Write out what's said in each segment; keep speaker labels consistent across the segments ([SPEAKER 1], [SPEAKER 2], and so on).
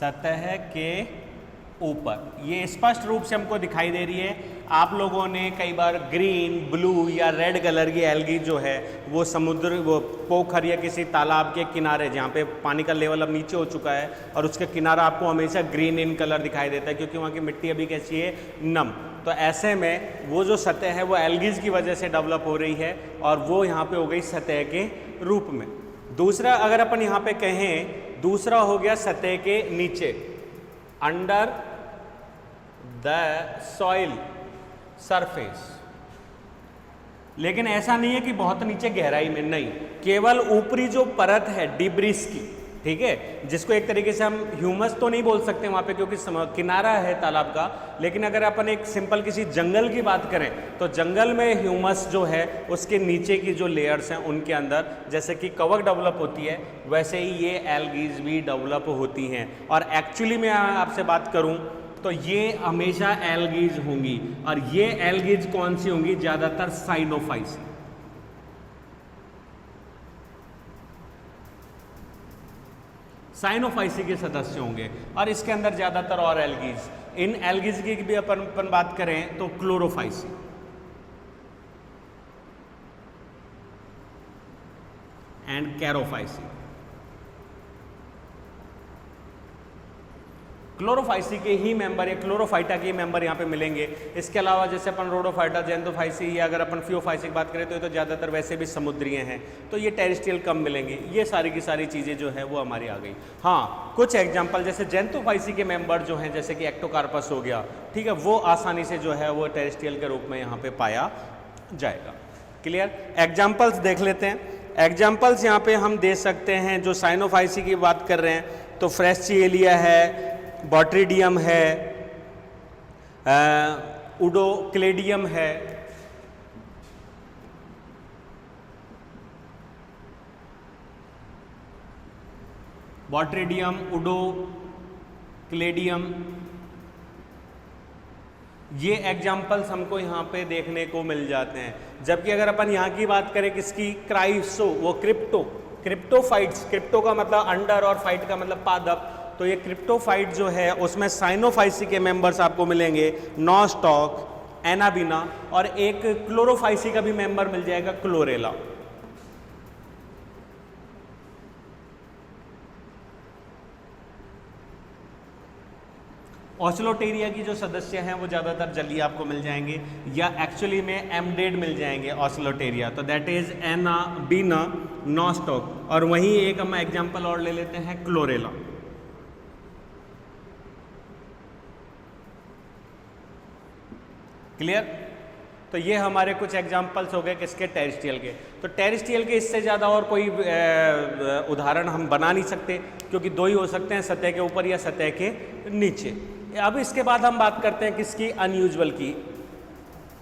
[SPEAKER 1] सतह के ऊपर, ये स्पष्ट रूप से हमको दिखाई दे रही है। आप लोगों ने कई बार ग्रीन, ब्लू या रेड कलर की एल्गी जो है वो समुद्र, वो पोखर या किसी तालाब के किनारे जहाँ पे पानी का लेवल अब नीचे हो चुका है और उसका किनारा आपको हमेशा ग्रीन इन कलर दिखाई देता है क्योंकि वहाँ की मिट्टी अभी कैसी है, नम। तो ऐसे में वो जो सतह है वो एल्गीज की वजह से डेवलप हो रही है और वो यहाँ पे हो गई सतह के रूप में। दूसरा अगर अपन यहाँ पे कहें, दूसरा हो गया सतह के नीचे, अंडर द सॉइल सरफेस। लेकिन ऐसा नहीं है कि बहुत नीचे गहराई में, नहीं, केवल ऊपरी जो परत है डिब्रिस की, ठीक है, जिसको एक तरीके से हम ह्यूमस तो नहीं बोल सकते वहाँ पे क्योंकि किनारा है तालाब का, लेकिन अगर अपन एक सिंपल किसी जंगल की बात करें तो जंगल में ह्यूमस जो है उसके नीचे की जो लेयर्स हैं उनके अंदर जैसे कि कवक डेवलप होती है वैसे ही ये एल्गीज भी डेवलप होती हैं। और एक्चुअली मैं आपसे बात करूँ तो ये हमेशा एल्गीज होंगी और ये एल्गीज कौन सी होंगी, ज़्यादातर साइनोफाइसी। साइनोफाइसी के सदस्य होंगे और इसके अंदर ज़्यादातर और एल्गीज। इन एल्गीज की भी अपन बात करें तो क्लोरोफाइसी, एंड कैरोफाइसी। क्लोरोफाइसी के ही मेंबर या क्लोरोफाइटा के मेंबर यहाँ पे मिलेंगे। इसके अलावा जैसे अपन रोडोफाइटा, जेंथोफाइसी या अगर अपन फियोफाइसी की बात करें तो ये तो ज़्यादातर वैसे भी समुद्रीय हैं, तो ये टेरेस्ट्रियल कम मिलेंगे। ये सारी की सारी चीज़ें जो है वो हमारी आ गई। हाँ, कुछ एग्जाम्पल जैसे जेंथोफाइसी के मेंबर जो हैं जैसे कि एक्टोकार्पस हो गया, ठीक है, वो आसानी से जो है वो टेरेस्ट्रियल के रूप में यहाँ पे पाया जाएगा। क्लियर? एग्जाम्पल्स देख लेते हैं। एग्जाम्पल्स यहाँ पे हम दे सकते हैं। जो साइनोफाइसी की बात कर रहे हैं तो फ्रेस्चिएलिया है, बॉट्रिडियम है, उडोक्लेडियम है, बॉट्रिडियम, उडोक्लेडियम, ये एग्जाम्पल्स हमको यहाँ पे देखने को मिल जाते हैं। जबकि अगर अपन यहाँ की बात करें किसकी, क्राइसो, वो क्रिप्टोफाइट्स, क्रिप्टो का मतलब अंडर और फाइट का मतलब पादप, तो ये क्रिप्टोफाइट जो है उसमें साइनोफाइसी के मेंबर्स आपको मिलेंगे, नॉस्टॉक, एनाबिना, और एक क्लोरोफाइसी का भी मेंबर मिल जाएगा, क्लोरेला। ऑस्लोटेरिया की जो सदस्य हैं वो ज़्यादातर जलीय आपको मिल जाएंगे या एक्चुअली में एम्डेड मिल जाएंगे ऑस्लोटेरिया, तो दैट इज एनाबिना, नॉस्टॉक। और वहीं एक हम एग्जाम्पल और ले लेते हैं, क्लोरेला। क्लियर? तो ये हमारे कुछ एग्जाम्पल्स हो गए किसके, टेरेस्ट्रियल के। तो टेरेस्ट्रियल के इससे ज़्यादा और कोई उदाहरण हम बना नहीं सकते क्योंकि दो ही हो सकते हैं, सतह के ऊपर या सतह के नीचे। अब इसके बाद हम बात करते हैं किसकी, अनयूजुअल की।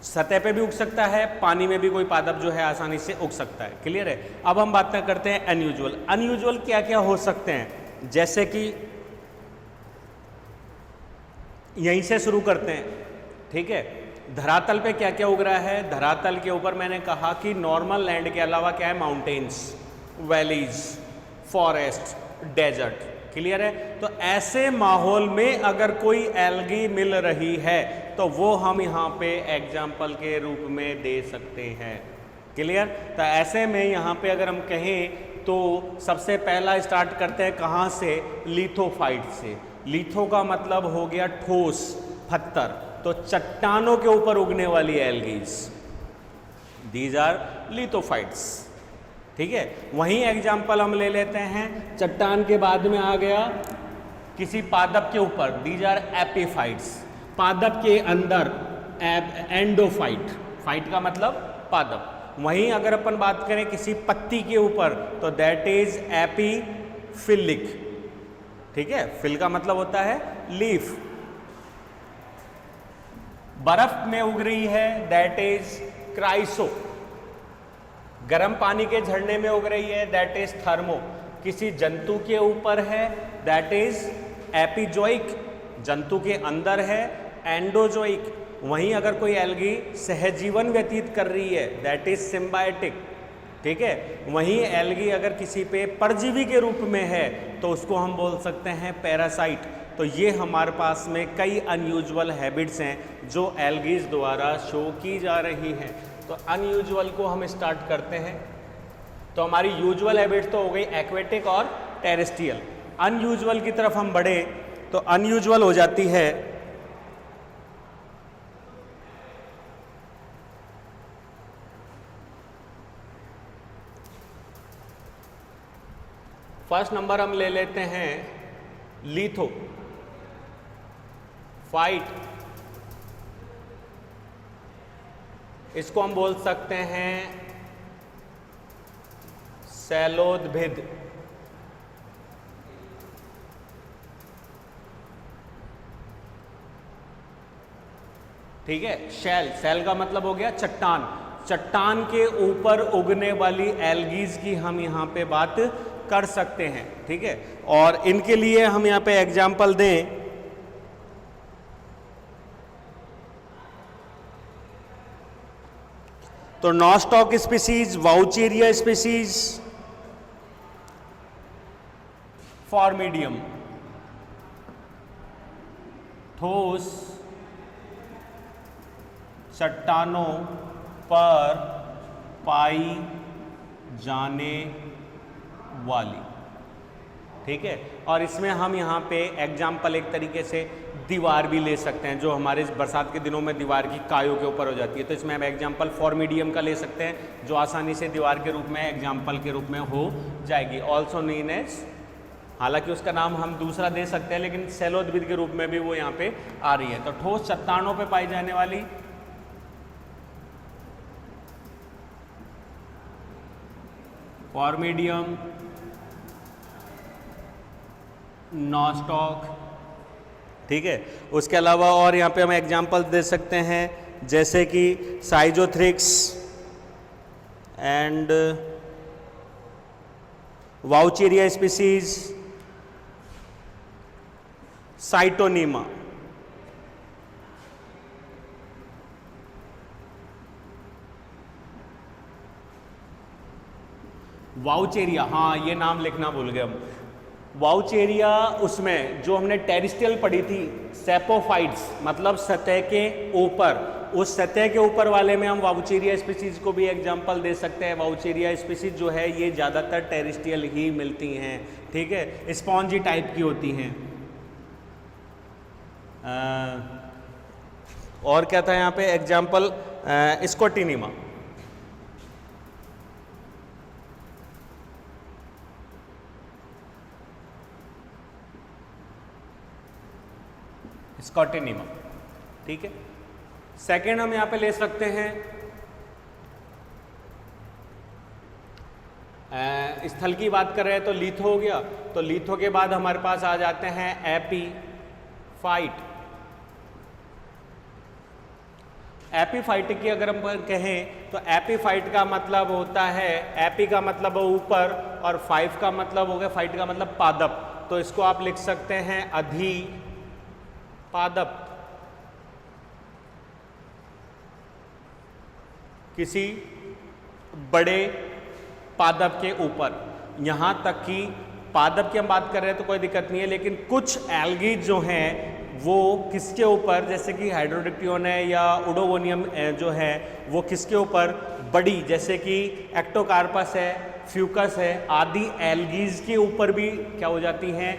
[SPEAKER 1] सतह पे भी उग सकता है, पानी में भी कोई पादप जो है आसानी से उग सकता है। क्लियर है? अब हम बात करते हैं अनयूजुअल। अनयूजुअल क्या क्या हो सकते हैं, जैसे कि यहीं से शुरू करते हैं, ठीक है। धरातल पे क्या क्या उग रहा है, धरातल के ऊपर मैंने कहा कि नॉर्मल लैंड के अलावा क्या है, mountains, valleys, forest, desert. Clear है? तो ऐसे माहौल में अगर कोई एल्गी मिल रही है तो वो हम यहाँ पे एग्जाम्पल के रूप में दे सकते हैं। क्लियर? तो ऐसे में यहाँ पे अगर हम कहें तो सबसे पहला स्टार्ट करते हैं कहाँ से, लिथोफाइट से। लिथो का मतलब हो गया ठोस, पत्थर, तो चट्टानों के ऊपर उगने वाली एल्गीज, दीज आर लिथोफाइट्स। ठीक है? वहीं एग्जाम्पल हम ले लेते हैं, चट्टान के बाद में आ गया किसी पादप के ऊपर, दीज आर एपीफाइट्स। पादप के अंदर एंडोफाइट, फाइट का मतलब पादप। वहीं अगर अपन बात करें किसी पत्ती के ऊपर तो दैट इज एपीफिलिक। ठीक है? फिल का मतलब होता है लीफ। बर्फ में उग रही है दैट इज क्राइसो। गर्म पानी के झरने में उग रही है दैट इज थर्मो। किसी जंतु के ऊपर है दैट इज एपिजोइक, जंतु के अंदर है एंडोजोइक। वहीं अगर कोई एल्गी सहजीवन व्यतीत कर रही है दैट इज सिम्बायोटिक। ठीक है। वहीं एल्गी अगर किसी पे परजीवी के रूप में है तो उसको हम बोल सकते हैं पैरासाइट। तो ये हमारे पास में कई अनयूजुअल हैबिट्स हैं जो एल्गीज द्वारा शो की जा रही हैं। तो अनयूजुअल को हम स्टार्ट करते हैं। तो हमारी यूजुअल हैबिट्स तो हो गई एक्वेटिक और टेरेस्ट्रियल। अनयूजुअल की तरफ हम बढ़े तो अनयूजुअल हो जाती है फर्स्ट नंबर हम ले लेते हैं लीथो फाइट। इसको हम बोल सकते हैं शैलोदभिद। ठीक है। शैल का मतलब हो गया चट्टान। चट्टान के ऊपर उगने वाली एल्गीज की हम यहां पे बात कर सकते हैं। ठीक है। और इनके लिए हम यहां पे एग्जाम्पल दें तो नॉस्टॉक स्पीसीज, वाउचेरिया स्पीसीज, फॉर्मिडियम, ठोस चट्टानों पर पाई जाने वाली। ठीक है। और इसमें हम यहाँ पे एग्जाम्पल एक तरीके से दीवार भी ले सकते हैं, जो हमारे बरसात के दिनों में दीवार की कायों के ऊपर हो जाती है। तो इसमें हम एग्जाम्पल फॉर्मिडियम का ले सकते हैं, जो आसानी से दीवार के रूप में एग्जाम्पल के रूप में हो जाएगी। ऑल्सो नोन एज, हालांकि उसका नाम हम दूसरा दे सकते हैं, लेकिन शैलोदभिद के रूप में भी वो यहाँ पे आ रही है। तो ठोस चट्टानों पे पाई जाने वाली फॉर्मिडियम, नॉस्टॉक। ठीक है। उसके अलावा और यहाँ पे हम एग्जाम्पल दे सकते हैं जैसे कि साइजोथ्रिक्स एंड वाउचेरिया स्पीसीज, साइटोनीमा। वाउचेरिया, हाँ ये नाम लिखना भूल गए हम। वाउचेरिया उसमें जो हमने टेरिस्ट्रियल पढ़ी थी, सेपोफाइट्स मतलब सतह के ऊपर, उस सतह के ऊपर वाले में हम वाउचेरिया स्पीसीज को भी एग्जांपल दे सकते हैं। वाउचेरिया स्पीसीज जो है ये ज़्यादातर टेरिस्ट्रियल ही मिलती हैं। ठीक है। स्पॉन्जी टाइप की होती हैं। और क्या था यहाँ पे एग्जाम्पल, स्कॉटिनिमा। स्कॉटिनिमा। ठीक है। सेकेंड हम यहां पे ले सकते हैं स्थल की बात कर रहे हैं तो लिथो हो गया। तो लिथो के बाद हमारे पास आ जाते हैं एपीफाइट। एपीफाइट की अगर हम कहें तो एपीफाइट का मतलब होता है, एपी का मतलब ऊपर और फाइव का मतलब हो गया, फाइट का मतलब पादप। तो इसको आप लिख सकते हैं अधि पादप। किसी बड़े पादप के ऊपर। यहां तक कि पादप की हम बात कर रहे हैं तो कोई दिक्कत नहीं है, लेकिन कुछ एल्गी जो हैं वो किसके ऊपर, जैसे कि हाइड्रोडिक्टियोन है या उडोगोनियम जो है वो किसके ऊपर, बड़ी, जैसे कि एक्टोकार्पस है, फ्यूकस है, आदि एल्गीज के ऊपर भी क्या हो जाती हैं,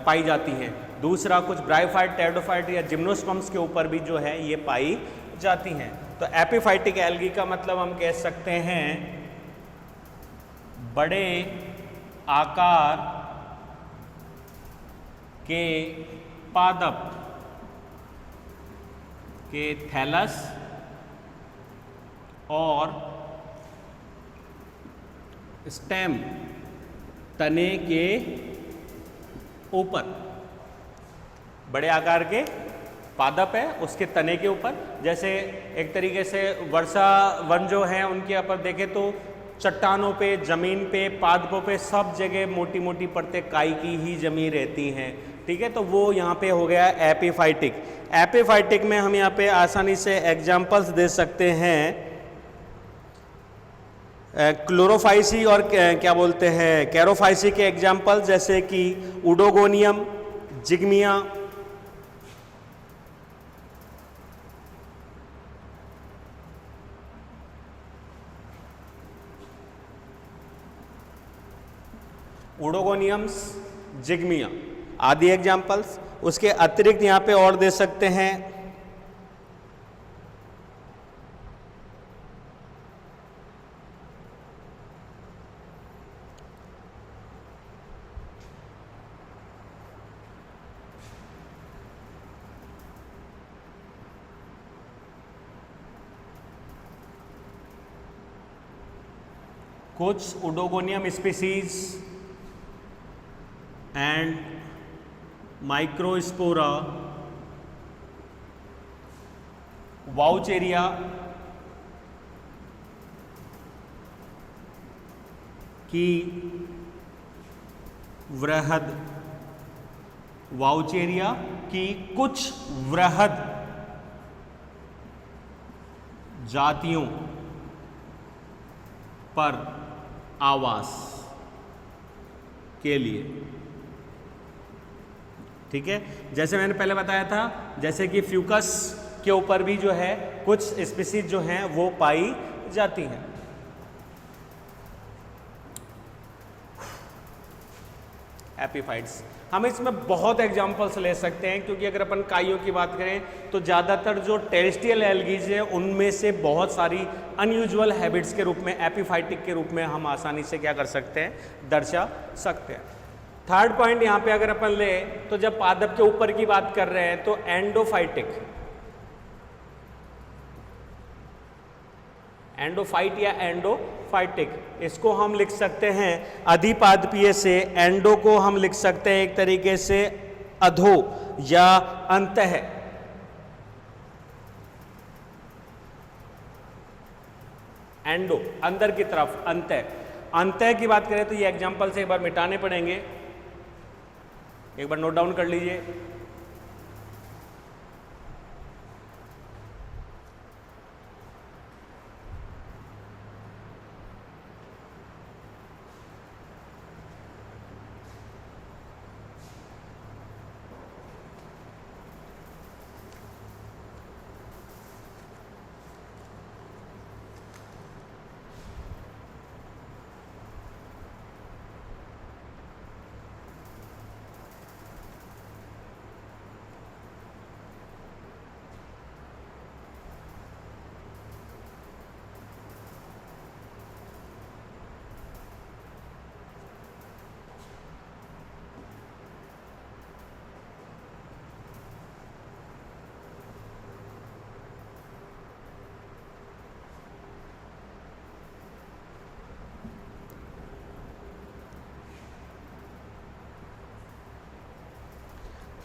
[SPEAKER 1] पाई जाती हैं। दूसरा कुछ ब्रायोफाइट, टेरिडोफाइट या जिम्नोस्पर्म्स के ऊपर भी जो है ये पाई जाती हैं। तो एपीफाइटिक एल्गी का मतलब हम कह सकते हैं बड़े आकार के पादप के थैलस और स्टेम तने के ऊपर, बड़े आकार के पादप है उसके तने के ऊपर। जैसे एक तरीके से वर्षा वन जो है उनके ऊपर देखें तो चट्टानों पे, जमीन पे, पादपों पे सब जगह मोटी मोटी परतें काई की ही जमी रहती हैं। ठीक है। तो वो यहाँ पे हो गया एपीफाइटिक। एपीफाइटिक में हम यहाँ पे आसानी से एग्जाम्पल्स दे सकते हैं क्लोरोफाइसी और क्या बोलते हैं कैरोफाइसी के एग्जाम्पल जैसे कि उडोगोनियम, जिग्मिया, उडोगोनियम्स, जिग्मिया आदि एग्जाम्पल्स। उसके अतिरिक्त यहाँ पे और दे सकते हैं कुछ उडोगोनियम स्पीसीज एंड माइक्रोस्पोरा, वाउचेरिया की वृहद, वाउचेरिया की कुछ वृहद जातियों पर आवास के लिए। ठीक है, जैसे मैंने पहले बताया था, जैसे कि फ्यूकस के ऊपर भी जो है कुछ स्पीसीज जो हैं वो पाई जाती हैं। एपीफाइट्स, हम इसमें बहुत एग्जांपल्स ले सकते हैं क्योंकि अगर अपन काइयों की बात करें तो ज़्यादातर जो टेरेस्ट्रियल एल्गीज है उनमें से बहुत सारी अनयूजुअल हैबिट्स के रूप में, एपीफाइटिक के रूप में हम आसानी से क्या कर सकते हैं, दर्शा सकते हैं। थर्ड पॉइंट यहाँ पे अगर अपन ले तो जब पादप के ऊपर की बात कर रहे हैं तो एंडोफाइटिक, एंडोफाइट या एंडोफाइटिक, इसको हम लिख सकते हैं अधिपादपीय से। एंडो को हम लिख सकते हैं एक तरीके से अधो या अंतः, एंडो अंदर की तरफ, अंतः। अंतः की बात करें तो ये एग्जांपल से एक बार मिटाने पड़ेंगे, एक बार नोट डाउन कर लीजिए।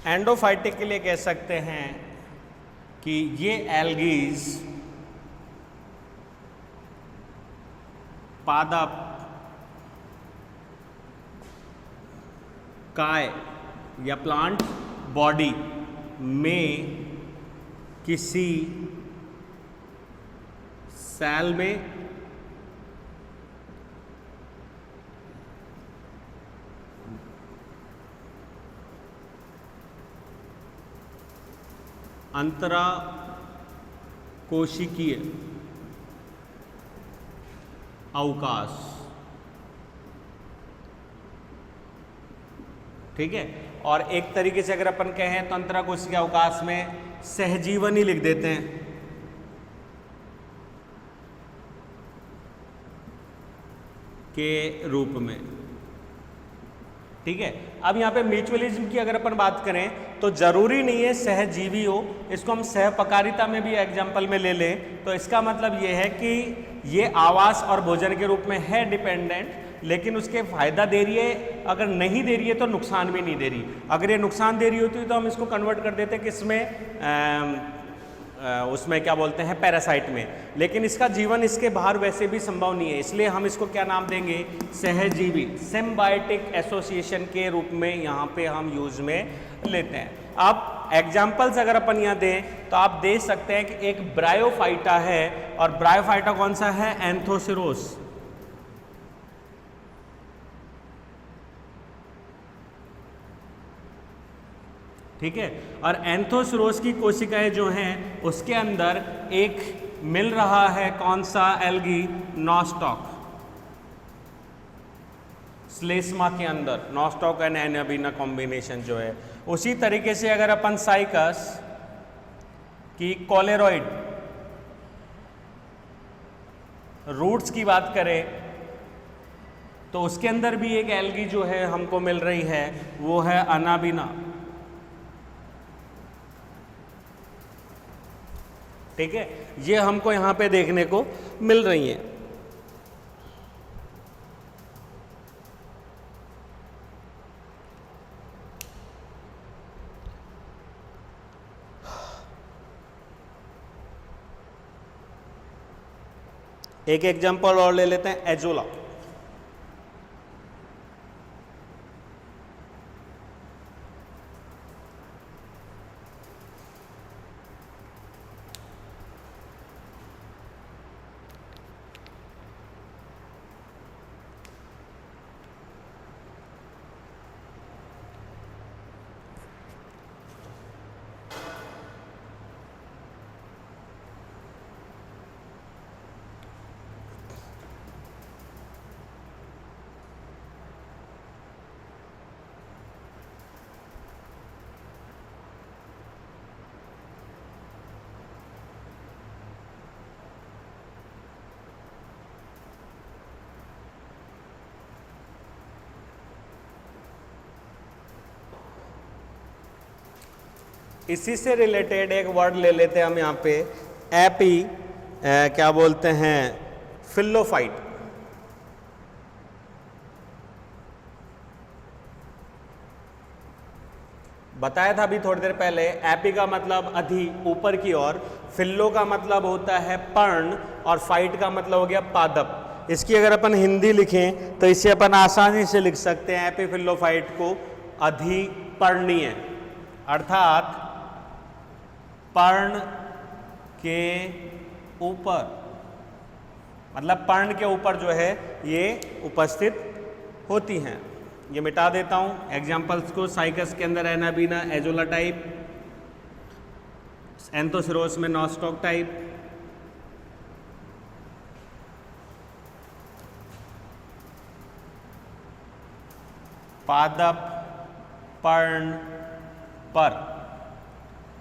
[SPEAKER 1] एंडोफाइटिक के लिए कह सकते हैं कि ये एल्गीज पादप काय या प्लांट बॉडी में किसी सेल में अंतरा कोशिकीय अवकाश, ठीक है। और एक तरीके से अगर अपन कहें तो अंतरा कोशिकीय अवकाश में सहजीवनी लिख देते हैं, के रूप में, ठीक है। अब यहाँ पे म्यूचुअलिज्म की अगर अपन बात करें तो जरूरी नहीं है सहजीवी हो, इसको हम सहपकारिता में भी एग्जाम्पल में ले लें तो इसका मतलब ये है कि ये आवास और भोजन के रूप में है डिपेंडेंट, लेकिन उसके फायदा दे रही है, अगर नहीं दे रही है तो नुकसान भी नहीं दे रही। अगर ये नुकसान दे रही होती तो हम इसको कन्वर्ट कर देते हैं किसमें, उसमें क्या बोलते हैं, पैरासाइट में। लेकिन इसका जीवन इसके बाहर वैसे भी संभव नहीं है, इसलिए हम इसको क्या नाम देंगे, सहजीवी, सिम्बायोटिक एसोसिएशन के रूप में यहाँ पे हम यूज में लेते हैं। अब एग्जाम्पल्स अगर अपन यहाँ दें तो आप दे सकते हैं कि एक ब्रायोफाइटा है, और ब्रायोफाइटा कौन सा है, एंथोसिरोस, ठीक है। और एंथोसिरोस की कोशिकाएं जो हैं उसके अंदर एक मिल रहा है कौन सा एल्गी, नॉस्टॉक, स्लेस्मा के अंदर नॉस्टॉक एंड एनाबीना कॉम्बिनेशन जो है। उसी तरीके से अगर अपन साइकस की कोलेरॉइड रूट्स की बात करें तो उसके अंदर भी एक एल्गी जो है हमको मिल रही है, वो है अनाबिना। ठीक है, ये हमको यहां पे देखने को मिल रही है। एक एग्जांपल और ले लेते हैं, एजोला। इसी से रिलेटेड एक वर्ड ले लेते हैं हम यहाँ पे, एपी क्या बोलते हैं, फिलोफाइट। बताया था अभी थोड़ी देर पहले, एपी का मतलब अधि, ऊपर की ओर, फिल्लो का मतलब होता है पर्ण, और फाइट का मतलब हो गया पादप। इसकी अगर अपन हिंदी लिखें तो इसे अपन आसानी से लिख सकते हैं एपीफिलोफाइट को अधिपर्णीय, अर्थात पर्ण के ऊपर, मतलब पर्ण के ऊपर जो है ये उपस्थित होती हैं। ये मिटा देता हूं एग्जांपल्स को, साइकस के अंदर एनाबीना, एजोला टाइप, एंथोसिरोस में नॉस्टॉक टाइप, पादप पर्ण पर,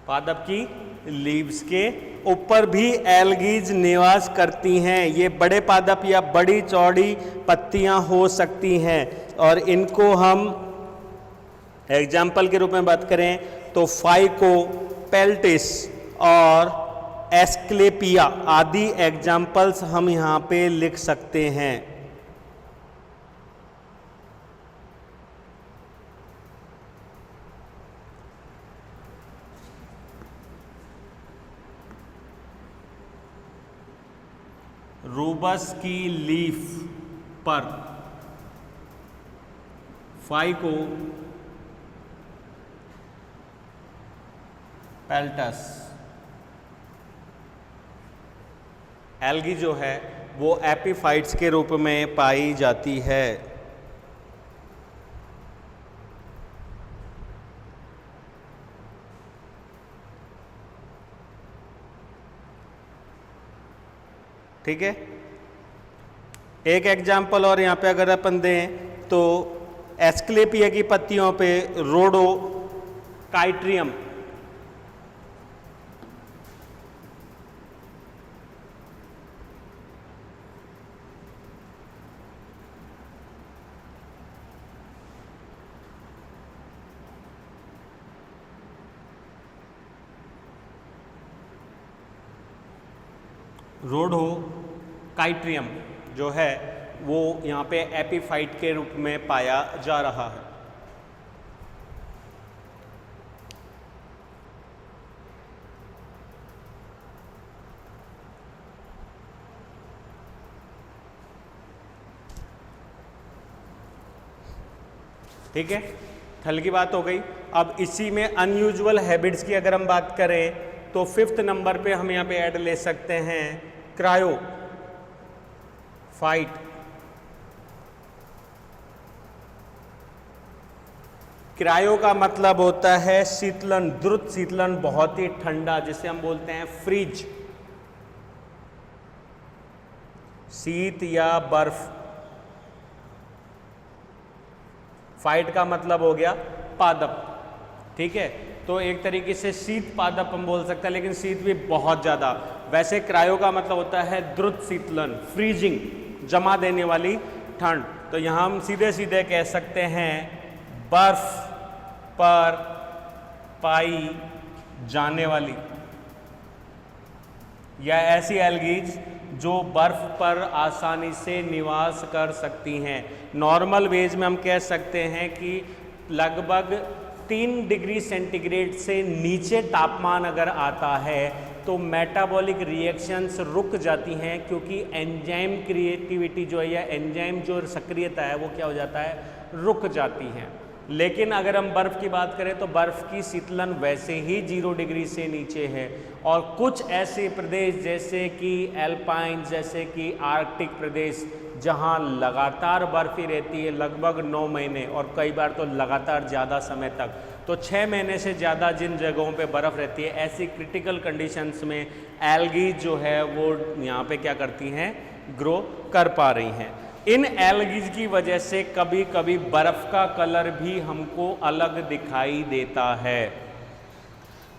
[SPEAKER 1] पादप की लीव्स के ऊपर भी एल्गीज निवास करती हैं। ये बड़े पादप या बड़ी चौड़ी पत्तियां हो सकती हैं, और इनको हम एग्जाम्पल के रूप में बात करें तो फाइकोपेल्टिस और एस्क्लेपिया आदि एग्जाम्पल्स हम यहाँ पे लिख सकते हैं। रूबस की लीफ पर फाइको पेल्टस एल्गी जो है वो एपीफाइट्स के रूप में पाई जाती है। ठीक है, एक एग्जाम्पल और यहाँ पे अगर अपन दें तो एस्क्लेपिया की पत्तियों पे रोडोकाइट्रियम, रोडोकाइट्रियम जो है वो यहाँ पे एपीफाइट के रूप में पाया जा रहा है। ठीक है, थल की बात हो गई। अब इसी में अनयूजुअल हैबिट्स की अगर हम बात करें तो 5th नंबर पे हम यहाँ पे ऐड ले सकते हैं क्रायोफाइट। क्रायो का मतलब होता है शीतलन, द्रुत शीतलन, बहुत ही ठंडा, जिसे हम बोलते हैं फ्रीज। शीत या बर्फ। फाइट का मतलब हो गया पादप, ठीक है। तो एक तरीके से शीत पादप हम बोल सकते हैं, लेकिन शीत भी बहुत ज़्यादा। वैसे क्रायो का मतलब होता है द्रुत शीतलन, फ्रीजिंग, जमा देने वाली ठंड। तो यहाँ हम सीधे सीधे कह सकते हैं बर्फ पर पाई जाने वाली, या ऐसी एल्गीज जो बर्फ पर आसानी से निवास कर सकती हैं। नॉर्मल वेज में हम कह सकते हैं कि लगभग 3 डिग्री सेंटीग्रेड से नीचे तापमान अगर आता है तो मेटाबॉलिक रिएक्शंस रुक जाती हैं, क्योंकि एंजाइम क्रिएटिविटी जो है या एंजाइम जो सक्रियता है वो क्या हो जाता है, रुक जाती हैं। लेकिन अगर हम बर्फ़ की बात करें तो बर्फ़ की शीतलन वैसे ही 0 डिग्री से नीचे है। और कुछ ऐसे प्रदेश जैसे कि एल्पाइन, जैसे कि आर्कटिक प्रदेश, जहां लगातार बर्फ़ ही रहती है लगभग 9 महीने, और कई बार तो लगातार ज़्यादा समय तक, तो 6 महीने से ज़्यादा जिन जगहों पे बर्फ़ रहती है, ऐसी क्रिटिकल कंडीशंस में एल्गी जो है वो यहाँ पे क्या करती हैं, ग्रो कर पा रही हैं। इन एल्गीज की वजह से कभी कभी बर्फ का कलर भी हमको अलग दिखाई देता है।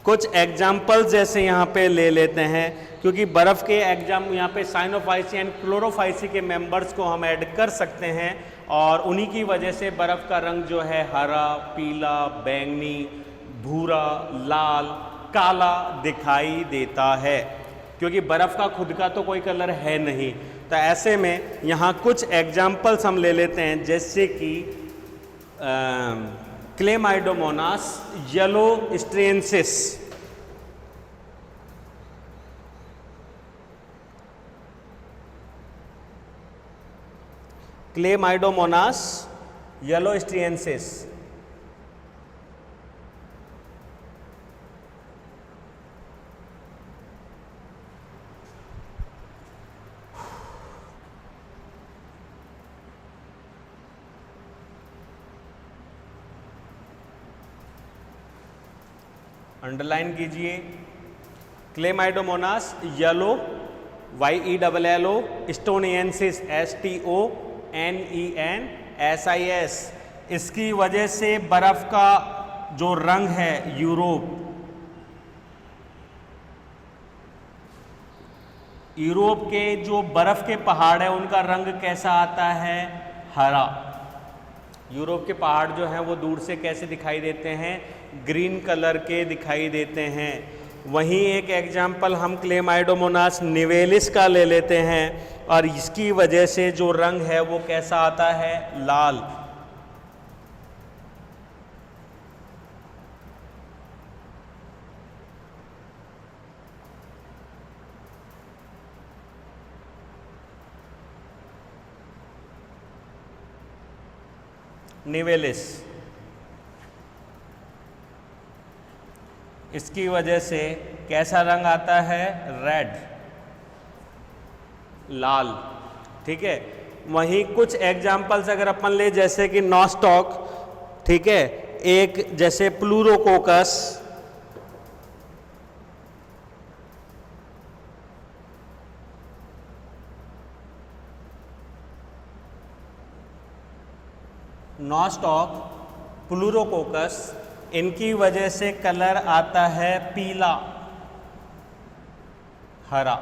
[SPEAKER 1] कुछ एग्जाम्पल्स जैसे यहाँ पे ले लेते हैं, क्योंकि बर्फ के एग्जाम यहाँ पे साइनोफाइसी एंड क्लोरोफाइसी के मेंबर्स को हम ऐड कर सकते हैं, और उन्हीं की वजह से बर्फ का रंग जो है हरा, पीला, बैंगनी, भूरा, लाल, काला दिखाई देता है, क्योंकि बर्फ का खुद का तो कोई कलर है नहीं। तो ऐसे में यहाँ कुछ एग्जाम्पल्स हम ले लेते हैं, जैसे कि chlamydomonas yellowstonensis, chlamydomonas yellowstonensis. Underline कीजिए, chlamydomonas yellow, YELLO, stonensis STONENENSIS। इसकी वजह से बर्फ का जो रंग है यूरोप के जो बर्फ के पहाड़ है उनका रंग कैसा आता है, हरा। यूरोप के पहाड़ जो हैं वो दूर से कैसे दिखाई देते हैं, ग्रीन कलर के दिखाई देते हैं। वहीं एक एग्जाम्पल हम क्लेमाइडोमोनास निवेलिस का ले लेते हैं, और इसकी वजह से जो रंग है वो कैसा आता है, लाल। निवेलिस, इसकी वजह से कैसा रंग आता है, रेड, लाल, ठीक है। वहीं कुछ एग्जाम्पल्स अगर अपन ले, जैसे कि नॉस्टॉक, ठीक है, एक जैसे प्लूरोकोकस, नॉस्टॉक, प्लूरोकोकस, इनकी वजह से कलर आता है पीला, हरा,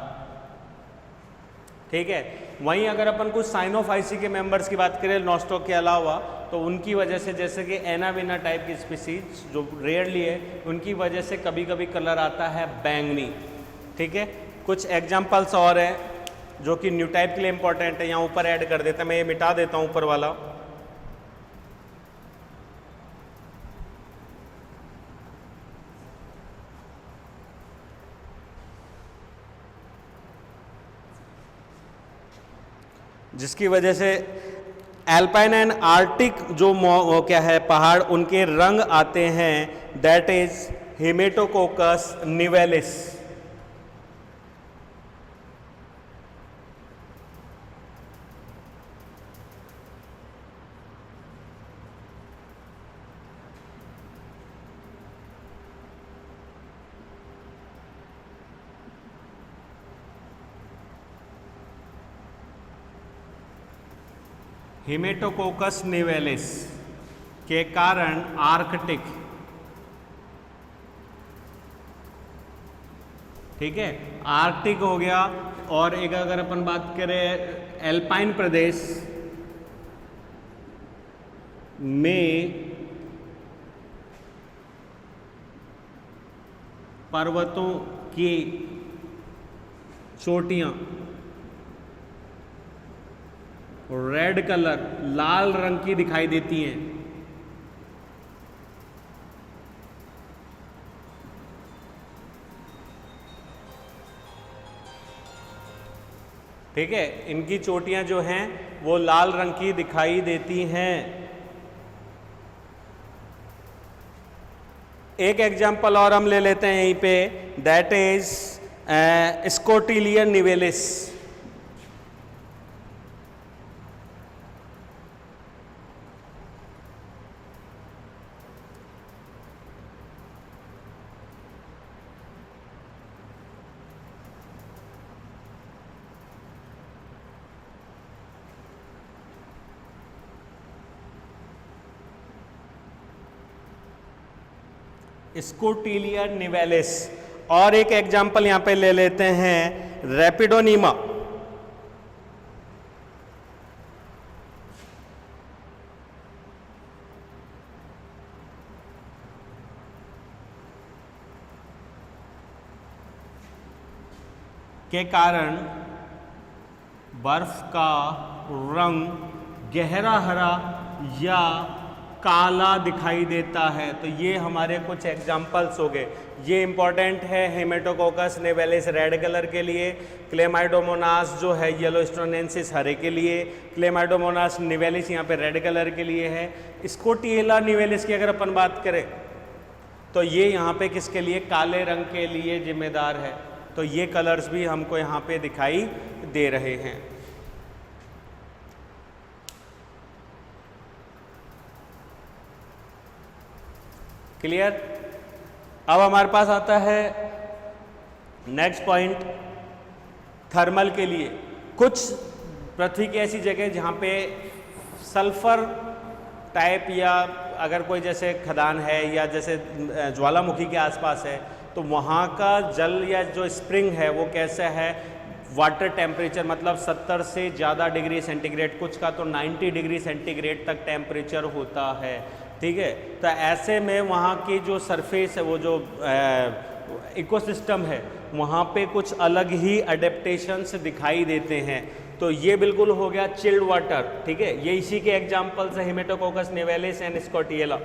[SPEAKER 1] ठीक है। वहीं अगर अपन कुछ साइनोफाइसी के मेंबर्स की बात करें नॉस्टॉक के अलावा, तो उनकी वजह से जैसे कि एनाविना टाइप की स्पीसीज जो रेयरली है, उनकी वजह से कभी कभी कलर आता है बैंगनी, ठीक है। कुछ एग्जाम्पल्स और हैं जो कि न्यू टाइप के लिए इंपॉर्टेंट है, यहाँ ऊपर ऐड कर देते हैं, मैं ये मिटा देता हूँ ऊपर वाला। जिसकी वजह से एल्पाइन एंड आर्टिक जो क्या है पहाड़, उनके रंग आते हैं, दैट इज हेमेटोकोकस निवेलिस। हेमेटोकोकस निवेलिस के कारण आर्कटिक, ठीक है, आर्कटिक हो गया। और एक अगर अपन बात करें एल्पाइन प्रदेश में पर्वतों की चोटियां रेड कलर, लाल रंग की दिखाई देती हैं। ठीक है, इनकी चोटियां जो हैं वो लाल रंग की दिखाई देती हैं। एक एग्जाम्पल और हम ले लेते हैं यहीं पे, दैट इज स्कोटिलियन निवेलिस। स्कोटिलिया निवेलिस। और एक एग्जाम्पल यहां पे ले लेते हैं रैपिडोनीमा। के कारण बर्फ का रंग गहरा हरा या काला दिखाई देता है। तो ये हमारे कुछ एग्जाम्पल्स हो गए। ये इंपॉर्टेंट है हेमेटोकोकस निवेलिस रेड कलर के लिए, क्लेमाइडोमोनास जो है येलोस्टोनेंसिस हरे के लिए, क्लेमाइडोमोनास निवेलिस यहाँ पे रेड कलर के लिए है। स्कोटिएला निवेलिस की अगर अपन बात करें तो ये यहाँ पे किसके लिए, काले रंग के लिए जिम्मेदार है। तो ये कलर्स भी हमको यहाँ पे दिखाई दे रहे हैं। क्लियर। अब हमारे पास आता है नेक्स्ट पॉइंट, थर्मल के लिए। कुछ पृथ्वी की ऐसी जगह जहाँ पे सल्फर टाइप या अगर कोई जैसे खदान है या जैसे ज्वालामुखी के आसपास है तो वहाँ का जल या जो स्प्रिंग है वो कैसा है, वाटर टेम्परेचर मतलब 70 से ज़्यादा डिग्री सेंटीग्रेड, कुछ का तो 90 डिग्री सेंटीग्रेड तक टेम्परेचर होता है। ठीक है, तो ऐसे में वहाँ की जो सरफेस है, वो जो इकोसिस्टम है, वहाँ पे कुछ अलग ही अडेप्टेशंस दिखाई देते हैं। तो ये बिल्कुल हो गया चिल्ड वाटर। ठीक है, ये इसी के एग्जांपल्स है हेमेटोकोकस निवेलिस एंड स्कोटिएला।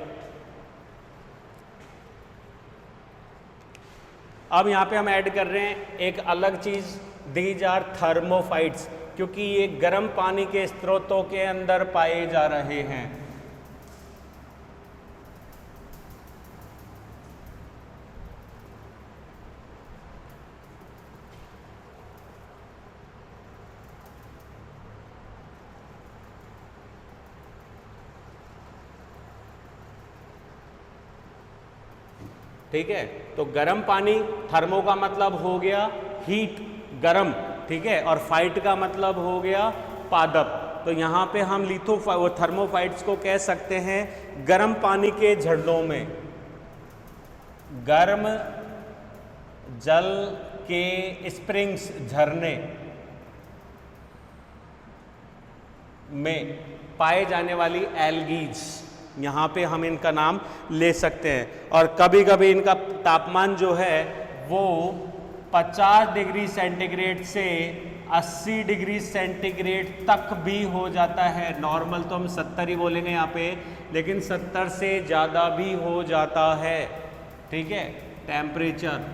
[SPEAKER 1] अब यहाँ पे हम ऐड कर रहे हैं एक अलग चीज़, दीज आर थर्मोफाइट्स, क्योंकि ये गर्म पानी के स्रोतों के अंदर पाए जा रहे हैं। ठीक है, तो गर्म पानी, थर्मो का मतलब हो गया हीट, गर्म। ठीक है, और फाइट का मतलब हो गया पादप। तो यहाँ पे हम वो थर्मोफाइट्स को कह सकते हैं गर्म पानी के झरनों में, गर्म जल के स्प्रिंग्स, झरने में पाए जाने वाली एल्गीज, यहाँ पे हम इनका नाम ले सकते हैं। और कभी कभी इनका तापमान जो है वो 50 डिग्री सेंटीग्रेड से 80 डिग्री सेंटीग्रेड तक भी हो जाता है। नॉर्मल तो हम 70 ही बोलेंगे यहाँ पे, लेकिन 70 से ज़्यादा भी हो जाता है। ठीक है, टेम्परेचर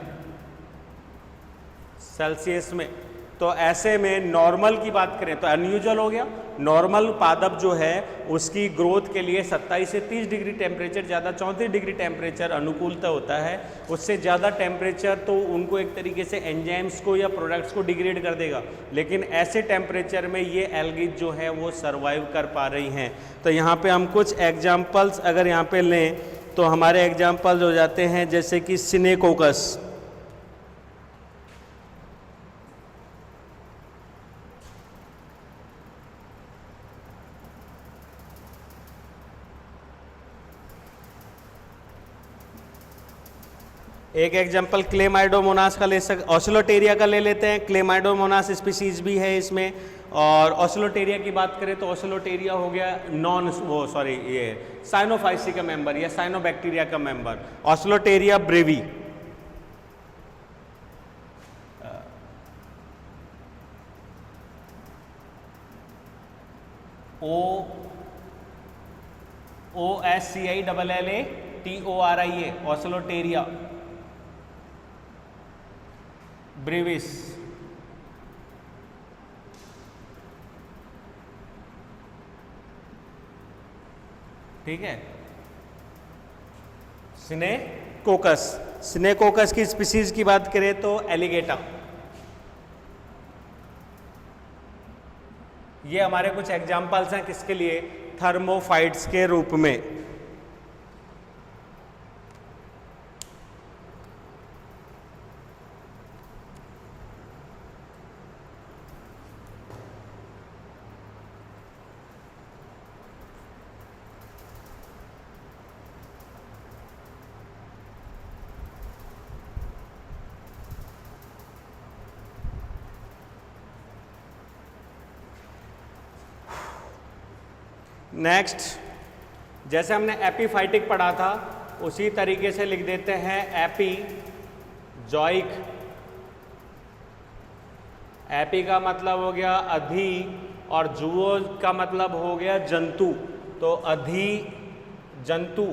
[SPEAKER 1] सेल्सियस में। तो ऐसे में नॉर्मल की बात करें तो अनयूजुअल हो गया। नॉर्मल पादप जो है उसकी ग्रोथ के लिए 27 से 30 डिग्री टेम्परेचर ज़्यादा, 34 डिग्री टेम्परेचर अनुकूलता होता है। उससे ज़्यादा टेम्परेचर तो उनको एक तरीके से एंजाइम्स को या प्रोडक्ट्स को डिग्रेड कर देगा, लेकिन ऐसे टेम्परेचर में ये एल्गीज जो है वो सर्वाइव कर पा रही हैं। तो यहाँ पे हम कुछ एग्जाम्पल्स अगर यहाँ पे लें तो हमारे एग्जाम्पल्स हो जाते हैं जैसे कि सिनेकोकस, एक एग्जांपल क्लेमाइडोमोनास का ले ऑस्लोटेरिया का ले लेते हैं। क्लेमाइडोमोनास स्पीसीज भी है इसमें। और ऑस्लोटेरिया की बात करें तो ऑस्लोटेरिया हो गया ये साइनोफाइसी का मेंबर या साइनोबैक्टीरिया का member, oscillatoria brevis. OSCILLATORIA oscillatoria brevis. ठीक है। स्नेकोकस की स्पीसीज की बात करें तो एलिगेटा। ये हमारे कुछ एग्जाम्पल्स हैं किसके लिए, थर्मोफाइट्स के रूप में। नेक्स्ट, जैसे हमने एपीफाइटिक पढ़ा था उसी तरीके से लिख देते हैं एपीजॉइक। एपी का मतलब हो गया अधि और जुओ का मतलब हो गया जंतु। तो अधि जंतु,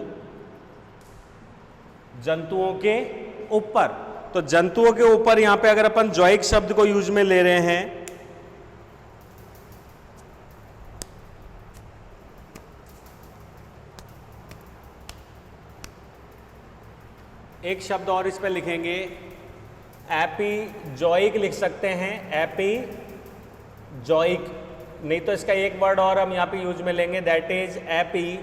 [SPEAKER 1] जंतुओं के ऊपर। तो जंतुओं के ऊपर यहां पे अगर अपन जॉइक शब्द को यूज में ले रहे हैं, एक शब्द और इस पे लिखेंगे, एपीजॉइक लिख सकते हैं, एपीजॉइक। नहीं तो इसका एक वर्ड और हम यहाँ पे यूज में लेंगे, दैट इज एपीजूफाइटिक।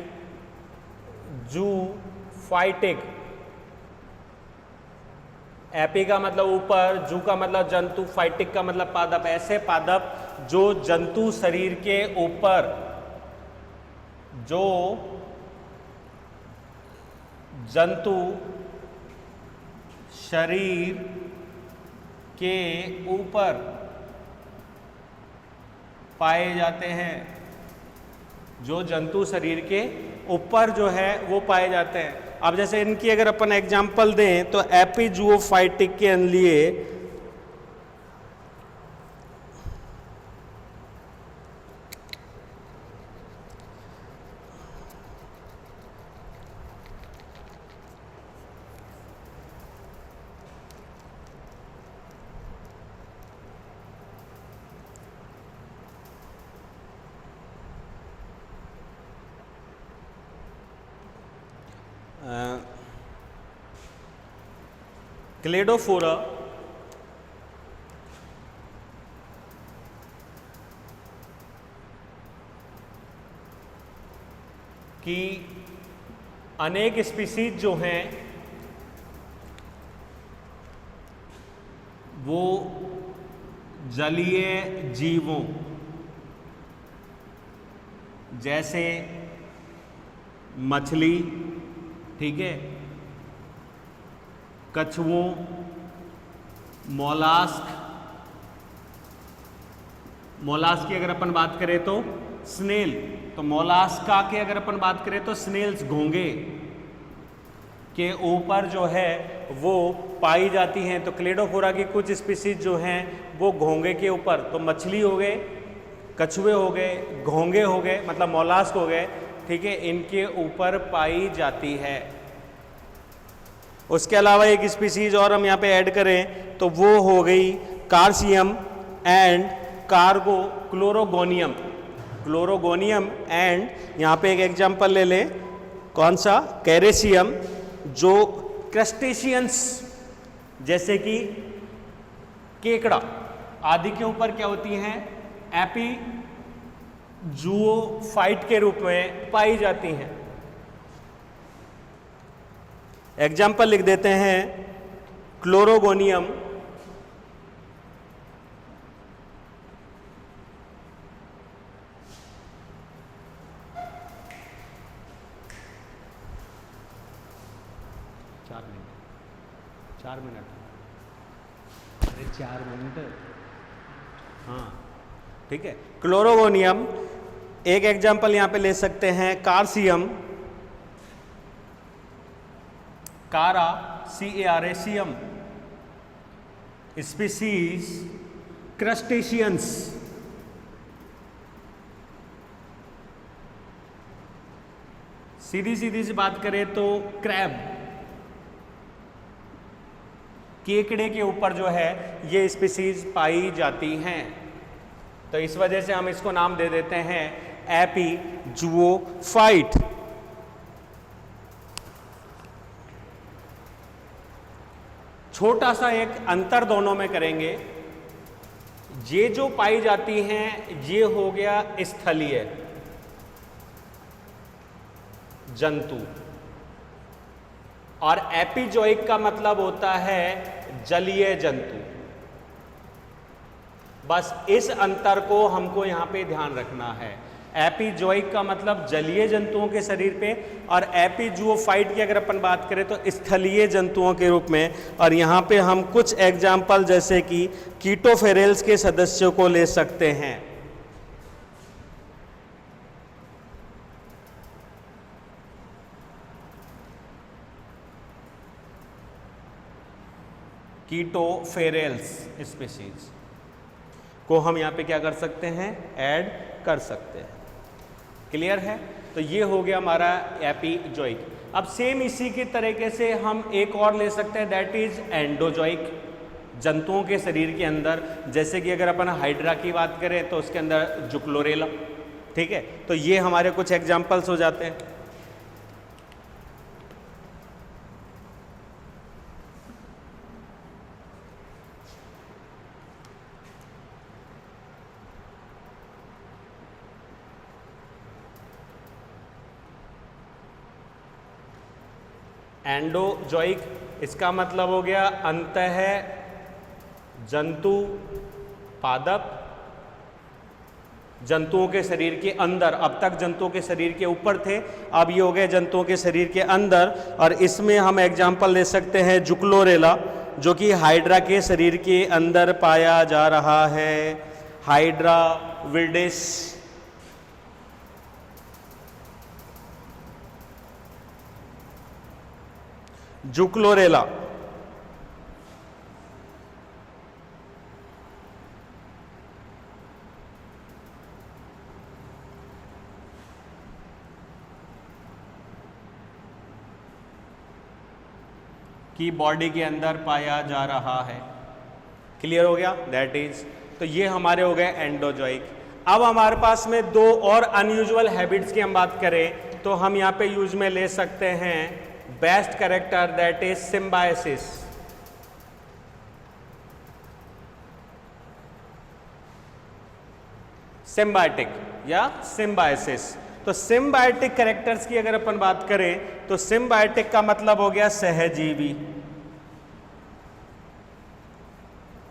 [SPEAKER 1] एपी का मतलब ऊपर, जू का मतलब जंतु, फाइटिक का मतलब पादप। ऐसे पादप जो जंतु शरीर के ऊपर, जो जंतु शरीर के ऊपर पाए जाते हैं, जो जंतु शरीर के ऊपर जो है वो पाए जाते हैं। अब जैसे इनकी अगर अपन एग्जांपल दें तो एपीजूओफाइटिक के लिए क्लेडोफोरा, की अनेक स्पीसीज जो हैं वो जलीय जीवों जैसे मछली, ठीक है, कछुओं, मोलास्क। मोलास्क की अगर अपन बात करें तो स्नेल। तो मोलास्का की अगर अपन बात करें तो स्नेल्स, घोंगे के ऊपर जो है वो पाई जाती हैं। तो क्लेडोफोरा की कुछ स्पीसीज जो हैं वो घोंगे के ऊपर, तो मछली हो गए, कछुए हो गए, घोंगे हो गए, मतलब मोलास्क हो गए, ठीक है, इनके ऊपर पाई जाती है। उसके अलावा एक स्पीसीज और हम यहाँ पे ऐड करें तो वो हो गई कार्सियम एंड कार्गो क्लोरोगोनियम। क्लोरोगोनियम एंड यहाँ पे एक एग्जांपल ले लें, कौन सा, कैरेसियम, जो क्रस्टेशियंस जैसे कि केकड़ा आदि के ऊपर क्या होती हैं, एपीजूओफाइट के रूप में पाई जाती हैं। एग्जाम्पल लिख देते हैं, क्लोरोगोनियम, मिनट, अरे 4 मिनट, हाँ ठीक है। क्लोरोगोनियम, एक एग्जाम्पल यहां पे ले सकते हैं कार्सियम, कारा CARACM, स्पीसीज क्रस्टेशियंस, सीधी सीधी सी बात करें तो क्रैब, केकड़े के ऊपर जो है ये स्पीसीज पाई जाती हैं। तो इस वजह से हम इसको नाम दे देते हैं एपीजुओफाइट। छोटा सा एक अंतर दोनों में करेंगे, ये जो पाई जाती हैं ये हो गया स्थलीय जंतु, और एपिजोइक का मतलब होता है जलीय जंतु। बस इस अंतर को हमको यहां पे ध्यान रखना है। एपिजोइक का मतलब जलीय जंतुओं के शरीर पे, और एपिजुओफाइट की अगर अपन बात करें तो स्थलीय जंतुओं के रूप में। और यहाँ पे हम कुछ एग्जाम्पल जैसे कि कीटोफेरेल्स के सदस्यों को ले सकते हैं। कीटोफेरेल्स स्पीशीज को हम यहाँ पे क्या कर सकते हैं, ऐड कर सकते हैं। क्लियर है? तो ये हो गया हमारा एपिजोइक। अब सेम इसी की तरीके से हम एक और ले सकते हैं, दैट इज एंडोजोइक, जंतुओं के शरीर के अंदर। जैसे कि अगर अपन हाइड्रा की बात करें तो उसके अंदर जुक्लोरेला, ठीक है। तो ये हमारे कुछ एग्जाम्पल्स हो जाते हैं। एंडोजोइक, इसका मतलब हो गया अंतः जंतु पादप, जंतुओं के शरीर के अंदर। अब तक जंतुओं के शरीर के ऊपर थे, अब ये हो गए जंतुओं के शरीर के अंदर। और इसमें हम एग्जाम्पल ले सकते हैं जुक्लोरेला, जो कि हाइड्रा के शरीर के अंदर पाया जा रहा है। हाइड्रा विल्डेस, जुक्लोरेला। की बॉडी के अंदर पाया जा रहा है। क्लियर हो गया? दैट इज, तो ये हमारे हो गए एंडोजोइक। अब हमारे पास में दो और अनयूजुअल हैबिट्स की हम बात करें तो हम यहाँ पे यूज में ले सकते हैं best character, that is symbiosis. Symbiotic या सिम्बायोसिस। तो सिम्बायोटिक कैरेक्टर्स की अगर अपन बात करें तो सिम्बायोटिक का मतलब हो गया सहजीवी,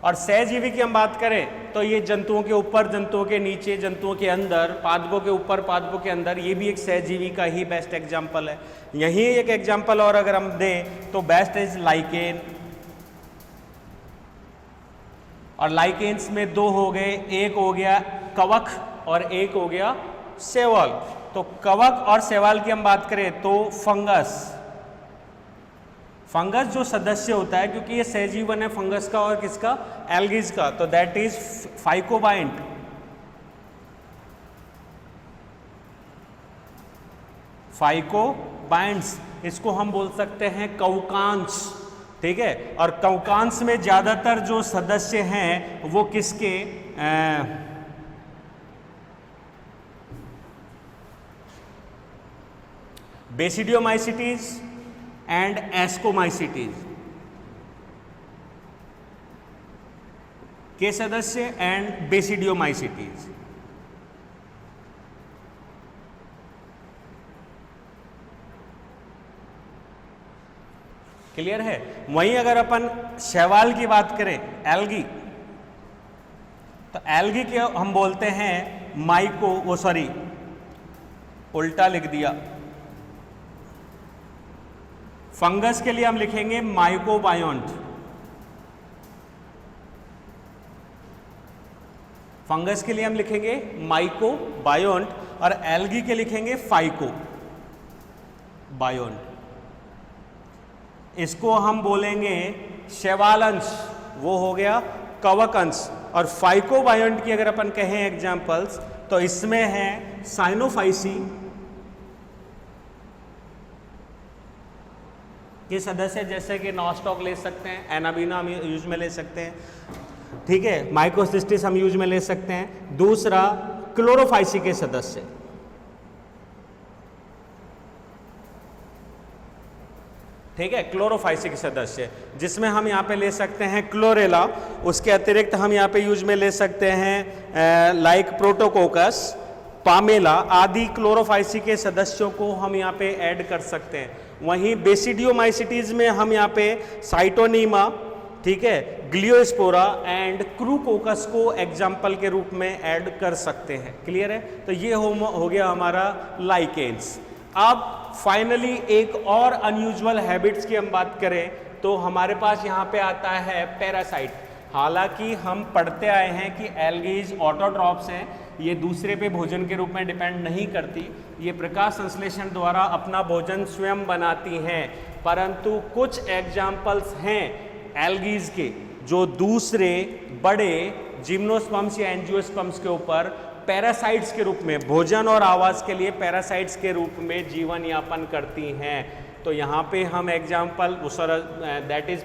[SPEAKER 1] और सहजीवी की हम बात करें तो ये जंतुओं के ऊपर, जंतुओं के नीचे, जंतुओं के अंदर, पादपों के ऊपर, पादपों के अंदर, ये भी एक सहजीवी का ही बेस्ट एग्जाम्पल है। यही एक एग्जाम्पल और अगर हम दें तो बेस्ट इज लाइकेन, और लाइकेन्स में दो हो गए, एक हो गया कवक और एक हो गया शैवाल। तो कवक और शैवाल की हम बात करें तो फंगस, फंगस जो सदस्य होता है, क्योंकि ये सहजीवन है फंगस का और किसका, एल्गीज का, तो दैट इज फाइकोबाइंट। फाइकोबाइंट्स, इसको हम बोल सकते हैं कवकांश, ठीक है। और कवकांश में ज्यादातर जो सदस्य हैं वो किसके, बेसिडियोमाइसिटीज एंड एस्कोमाइसिटीज के सदस्य एंड बेसिडियोमाइसिटीज। क्लियर है? वहीं अगर अपन शैवाल की बात करें, एल्गी, तो एल्गी के हम बोलते हैं माइको, वो सॉरी उल्टा लिख दिया, फंगस के लिए हम लिखेंगे माइकोबायोंट। फंगस के लिए हम लिखेंगे माइको बायोन्ट और एल्गी के लिखेंगे फाइको बायोन्ट। इसको हम बोलेंगे शैवाल अंश, वो हो गया कवक अंश। और फाइको बायोन्ट की अगर अपन कहें एग्जाम्पल्स तो इसमें है साइनोफाइसी के सदस्य, जैसे कि नॉस्टॉक ले सकते हैं, एनाबीना हम यूज में ले सकते हैं, ठीक है, माइकोसिस्टिस हम यूज में ले सकते हैं। दूसरा क्लोरोफाइसी के सदस्य, ठीक है, क्लोरोफाइसी के सदस्य जिसमें हम यहाँ पे ले सकते हैं क्लोरेला। उसके अतिरिक्त हम यहाँ पे यूज में ले सकते हैं लाइक प्रोटोकोकस, पामेला आदि क्लोरोफाइसी के सदस्यों को हम यहाँ पे ऐड कर सकते हैं। वहीं बेसिडियोमाइसिटीज में हम यहाँ पे साइटोनीमा, ठीक है, ग्लियोस्पोरा एंड क्रूकोकस को एग्जाम्पल के रूप में ऐड कर सकते हैं। क्लियर है? तो ये हो गया हमारा लाइकेन्स। अब फाइनली एक और अनयूजुअल हैबिट्स की हम बात करें तो हमारे पास यहाँ पे आता है पैरासाइट। हालांकि हम पढ़ते आए हैं कि एल्गीज ऑटोट्रॉप्स हैं, ये दूसरे पे भोजन के रूप में डिपेंड नहीं करती, ये प्रकाश संश्लेषण द्वारा अपना भोजन स्वयं बनाती हैं। परंतु कुछ एग्जाम्पल्स हैं एल्गीज के जो दूसरे बड़े जिम्नोस्पर्म्स या एंजियोस्पर्म्स के ऊपर पैरासाइट्स के रूप में, भोजन और आवास के लिए पैरासाइट्स के रूप में जीवन यापन करती हैं। तो यहाँ पे हम एग्जाम्पल दैट इज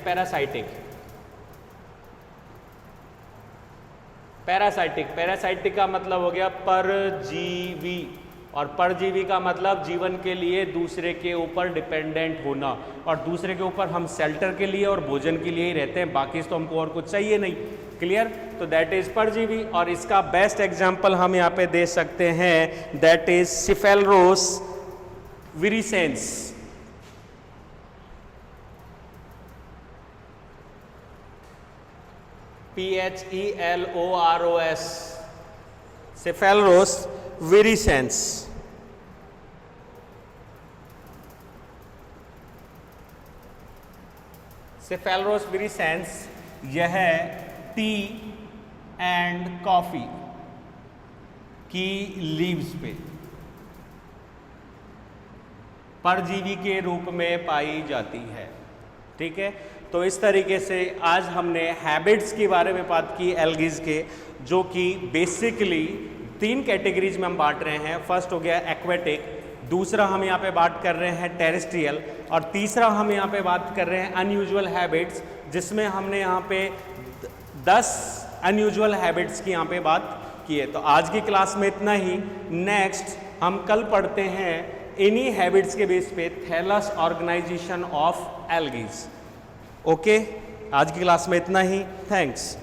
[SPEAKER 1] पैरासाइटिक का मतलब हो गया परजीवी, और परजीवी का मतलब जीवन के लिए दूसरे के ऊपर डिपेंडेंट होना, और दूसरे के ऊपर हम शेल्टर के लिए और भोजन के लिए ही रहते हैं, बाकी तो हमको और कुछ चाहिए नहीं। क्लियर? तो दैट इज परजीवी। और इसका बेस्ट एग्जांपल हम यहाँ पे दे सकते हैं, दैट इज सिफेलोरोस विरिसेंस। PHELOROS, सिफेलोरोस विरिसेंस। सिफेलोरोस विरिसेंस यह टी एंड कॉफी की लीव्स पे परजीवी के रूप में पाई जाती है। ठीक है, तो इस तरीके से आज हमने हैबिट्स के बारे में बात की एल्गीज के, जो कि बेसिकली 3 कैटेगरीज में हम बांट रहे हैं। फर्स्ट हो गया एक्वेटिक, दूसरा हम यहाँ पे बात कर रहे हैं टेरेस्ट्रियल, और तीसरा हम यहाँ पे बात कर रहे हैं अनयूजुअल हैबिट्स, जिसमें हमने यहाँ पे 10 अनयूजुअल हैबिट्स की यहाँ पे बात की है। तो आज की क्लास में इतना ही। नेक्स्ट हम कल पढ़ते हैं इन्हीं हैबिट्स के बेस पे thallus organisation of algae. Okay, आज की क्लास में इतना ही। थैंक्स।